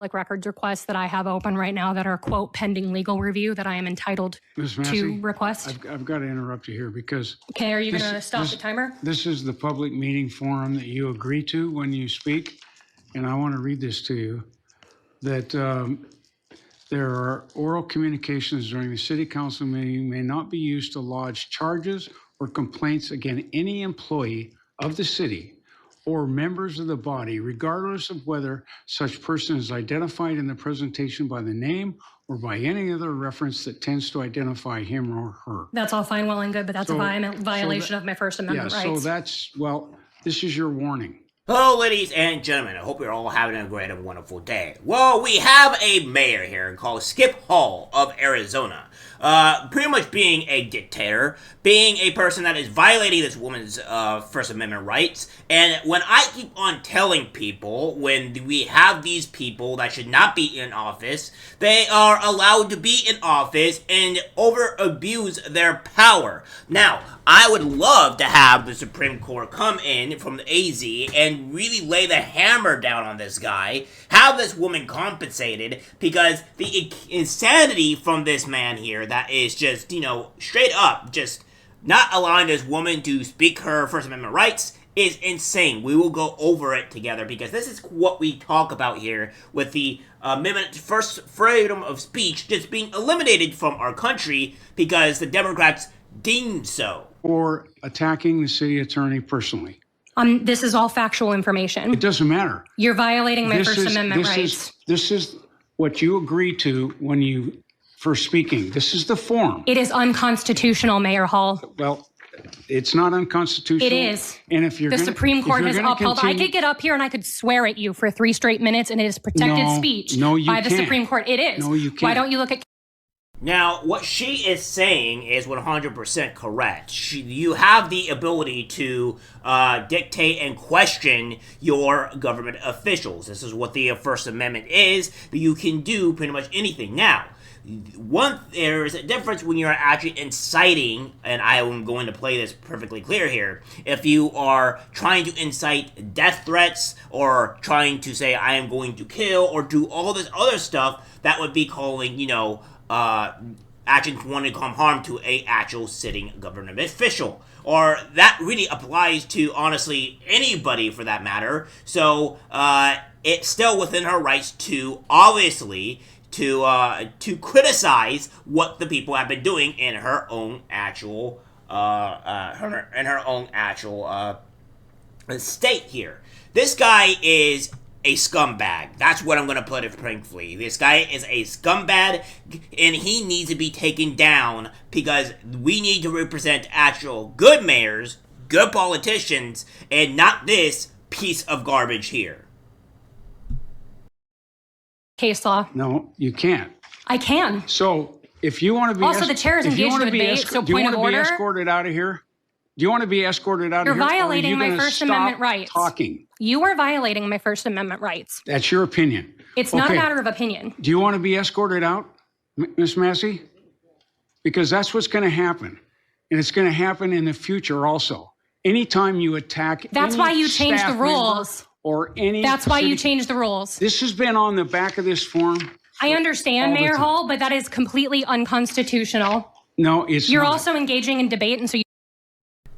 like records requests that I have open right now that are, quote, pending legal review that I am entitled to request. I've got to interrupt you here because... Okay, are you going to stop the timer? This is the public meeting forum that you agree to when you speak, and I want to read this to you, that there are oral communications during the city council meeting may not be used to lodge charges or complaints against any employee of the city or members of the body, regardless of whether such person is identified in the presentation by the name or by any other reference that tends to identify him or her. That's all fine, well and good, but that's a violation of my First Amendment rights. So that's, well, this is your warning. Hello, ladies and gentlemen. I hope you're all having a great and wonderful day. Well, we have a mayor here called Skip Hall of Arizona. Pretty much being a dictator, being a person that is violating this woman's First Amendment rights. And when I keep on telling people, when we have these people that should not be in office, they are allowed to be in office and over-abuse their power. Now, I would love to have the Supreme Court come in from the AZ and really lay the hammer down on this guy, have this woman compensated, because the insanity from this man here that is just, straight up just not allowing this woman to speak her First Amendment rights is insane. We will go over it together because this is what we talk about here with the amendment first freedom of speech just being eliminated from our country because the Democrats deem so. Or attacking the city attorney personally. This is all factual information. It doesn't matter. You're violating my First Amendment rights. This is what you agree to when you first speaking. This is the form. It is unconstitutional, Mayor Hall. Well, it's not unconstitutional. It is. And if you're the Supreme Court has upheld. I could get up here and I could swear at you for 3 straight minutes, and it is protected speech by the Supreme Court. It is. No, you can't. Why don't you look at? Now, what she is saying is 100% correct. You have the ability to dictate and question your government officials. This is what the First Amendment is, but you can do pretty much anything. Now, there's a difference when you're actually inciting, and I am going to play this perfectly clear here. If you are trying to incite death threats or trying to say, I am going to kill, or do all this other stuff, that would be calling, actions wanting to cause harm to a actual sitting government official. Or that really applies to, honestly, anybody for that matter. So, it's still within her rights to, obviously, to criticize what the people have been doing in her own actual, state here. This guy is a scumbag. That's what I'm going to put it frankly. This guy is a scumbag, and he needs to be taken down because we need to represent actual good mayors, good politicians, and not this piece of garbage here. Case law. No, you can't. I can. So if you want to be... Also, the chair is engaged in debate, so point of order. Do you want to be escorted out of here? Do you want to be escorted out of here? You're violating my First Amendment rights. Talking. You are violating my First Amendment rights. That's your opinion. It's not a matter of opinion. Do you want to be escorted out, Ms. Massey? Because that's what's going to happen. And it's going to happen in the future also. Anytime you attack... That's why you changed the rules. Or any... That's why you changed the rules. This has been on the back of this form. I understand, Mayor Hall, but that is completely unconstitutional. No, it's You're not. also engaging in debate, and so you...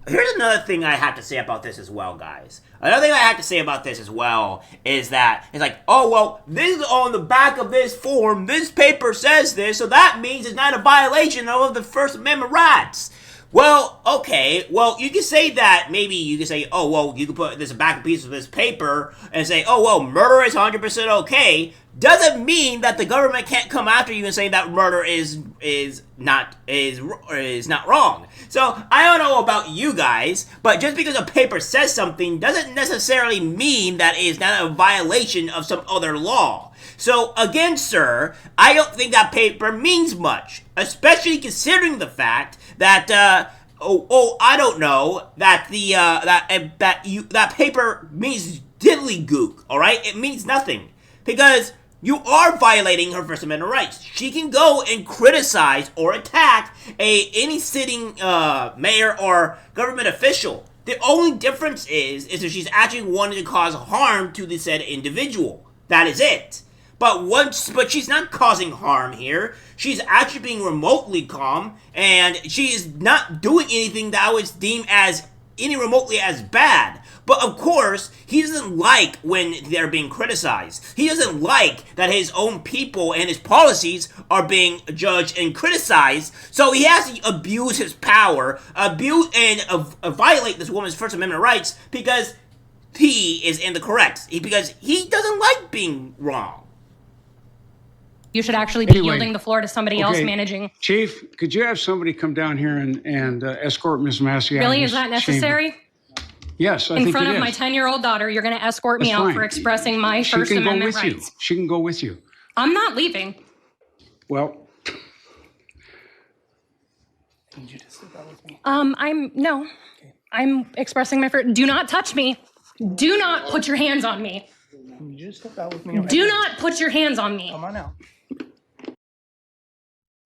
Here's another thing I have to say about this as well, guys. Another thing I have to say about this as well is that it's like, oh, well, this is on the back of this form. This paper says this, so that means it's not a violation of the First Amendment rights. Well, okay, well, you can say that, maybe you can say, oh, well, you can put this back piece of this paper and say, oh, well, murder is 100% okay. Doesn't mean that the government can't come after you and say that murder is not wrong. So, I don't know about you guys, but just because a paper says something doesn't necessarily mean that it is not a violation of some other law. So, again, sir, I don't think that paper means much, especially considering the fact that, I don't know, that that paper means diddly-gook, alright? It means nothing. Because you are violating her First Amendment rights. She can go and criticize or attack any sitting mayor or government official. The only difference is if she's actually wanting to cause harm to the said individual. That is it. But she's not causing harm here. She's actually being remotely calm, and she is not doing anything that I would deem as any remotely as bad. But of course, he doesn't like when they're being criticized. He doesn't like that his own people and his policies are being judged and criticized. So he has to abuse his power, violate this woman's First Amendment rights because he is in the correct. Because he doesn't like being wrong. You should actually be yielding the floor to somebody else managing. Chief, could you have somebody come down here and escort Ms. Massey out? Really, is that necessary? Chamber? Yes, I think it is. In front of my 10-year-old daughter, you're going to escort me out for expressing my First Amendment rights. She can go with you. I'm not leaving. Well, Need you to step out with me. I'm expressing my first. Do not touch me. Do not put your hands on me. Need you to step out with me. Do not put your hands on me. Come on out.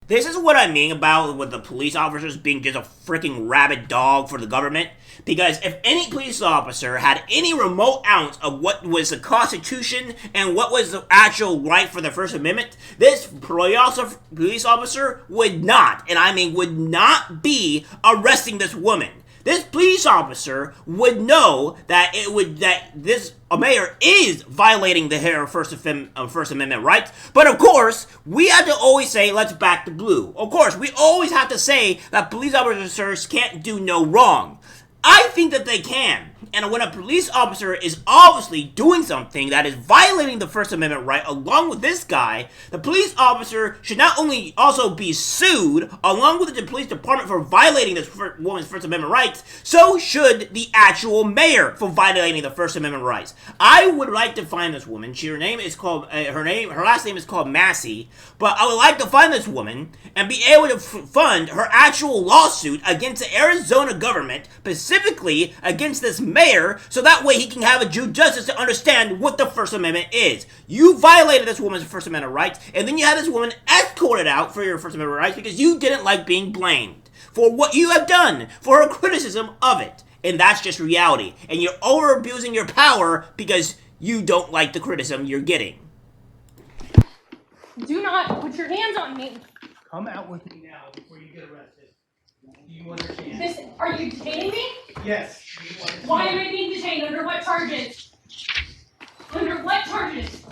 This is what I mean about with the police officers being just a freaking rabid dog for the government. Because if any police officer had any remote ounce of what was the Constitution and what was the actual right for the First Amendment, this police officer would not, and I mean would not be arresting this woman. This police officer would know that this mayor is violating the First Amendment rights. But of course, we have to always say, let's back the blue. Of course, we always have to say that police officers can't do no wrong. I think that they can. And when a police officer is obviously doing something that is violating the First Amendment right along with this guy, the police officer should not only also be sued along with the police department for violating this woman's First Amendment rights, so should the actual mayor for violating the First Amendment rights. I would like to find this woman. Her last name is called Massey, but I would like to find this woman and be able to fund her actual lawsuit against the Arizona government, specifically against this mayor, so that way he can have a due justice to understand what the First Amendment is. You violated this woman's First Amendment rights, and then you had this woman escorted out for your First Amendment rights because you didn't like being blamed for what you have done, for her criticism of it. And that's just reality. And you're over-abusing your power because you don't like the criticism you're getting. Do not put your hands on me. Come out with me now before you get arrested. Do you understand? Are you detaining me? Yes. Why am I being detained? Under what charges? Under what charges?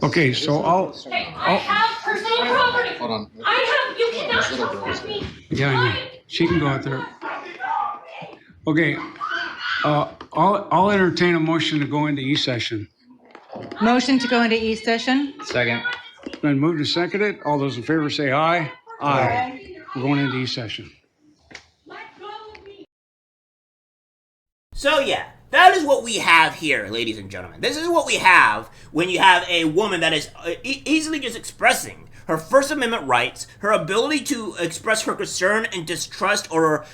okay, so Hey, I have personal property. Hold on. You cannot trespass me. Yeah, I know. She can go out there. Okay, I'll entertain a motion to go into E-session. Motion to go into E-session? Second. Been moved and seconded. All those in favor say aye. Aye. We're going into E-session. So yeah, that is what we have here, ladies and gentlemen. This is what we have when you have a woman that is easily just expressing her First Amendment rights, her ability to express her concern and distrust or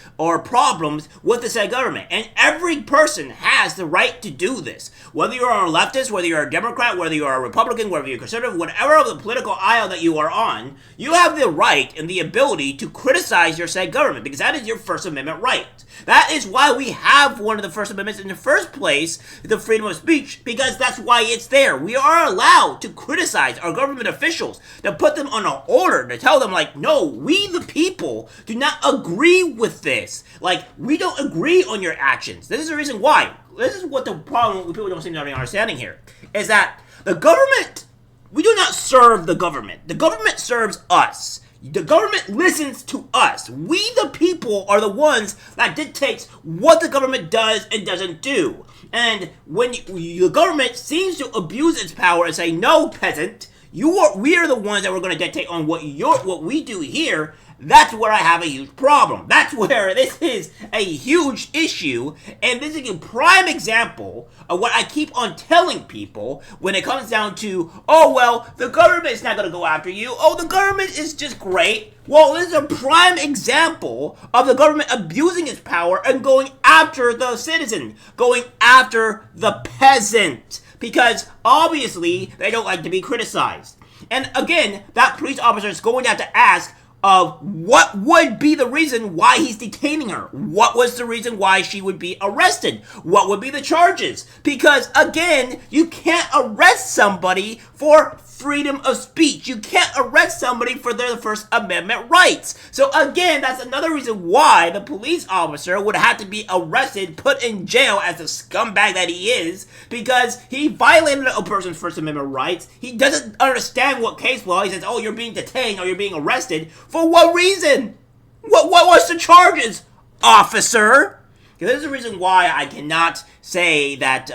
problems with the said government. And every person has the right to do this. Whether you are a leftist, whether you're a Democrat, whether you are a Republican, whether you're conservative, whatever of the political aisle that you are on, you have the right and the ability to criticize your said government because that is your First Amendment right. That is why we have one of the First Amendments in the first place, the freedom of speech, because that's why it's there. We are allowed to criticize our government officials, to put them on an order, to tell them, like, no, we the people do not agree with this. Like, we don't agree on your actions. This is the reason why. This is what the problem with people don't seem to be understanding here, is that the government, we do not serve the government. The government serves us. The government listens to us. We, the people, are the ones that dictates what the government does and doesn't do. And when the government seems to abuse its power and say, no, peasant, we are the ones that we're going to dictate on what we do here, that's where I have a huge problem. That's where this is a huge issue, and this is a prime example of what I keep on telling people when it comes down to, oh, well, the government is not going to go after you. Oh, the government is just great. Well, this is a prime example of the government abusing its power and going after the citizen, going after the peasant, because obviously they don't like to be criticized. And again, that police officer is going to have to ask of what would be the reason why he's detaining her. What was the reason why she would be arrested? What would be the charges? Because again, you can't arrest somebody for freedom of speech. You can't arrest somebody for their First Amendment rights. So again, that's another reason why the police officer would have to be arrested, put in jail as the scumbag that he is, because he violated a person's First Amendment rights. He doesn't understand what case law. He says, oh, you're being detained or you're being arrested. For what reason? What's the charges, officer? This is the reason why I cannot say that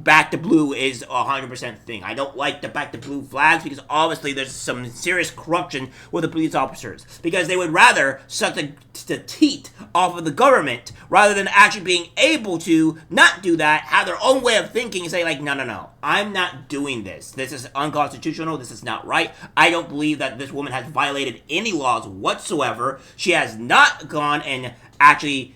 Back to Blue is 100% thing. I don't like the Back to Blue flags because obviously there's some serious corruption with the police officers. Because they would rather suck the teat off of the government rather than actually being able to not do that, have their own way of thinking and say like, no, I'm not doing this. This is unconstitutional. This is not right. I don't believe that this woman has violated any laws whatsoever. She has not gone and actually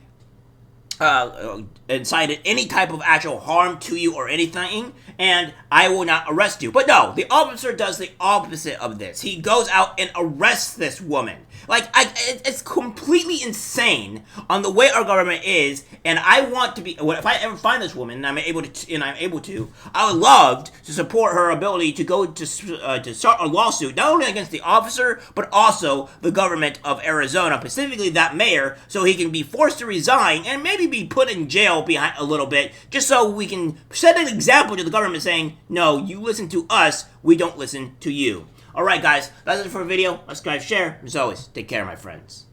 incited any type of actual harm to you or anything, and I will not arrest you. But no, the officer does the opposite of this. He goes out and arrests this woman. Like, it's completely insane on the way our government is, and I want to be, if I ever find this woman and I'm able to, I would love to support her ability to go to start a lawsuit, not only against the officer, but also the government of Arizona, specifically that mayor, so he can be forced to resign and maybe be put in jail behind a little bit, just so we can set an example to the government saying, no, you listen to us, we don't listen to you. Alright guys, that's it for the video. Subscribe, share. As always, take care my friends.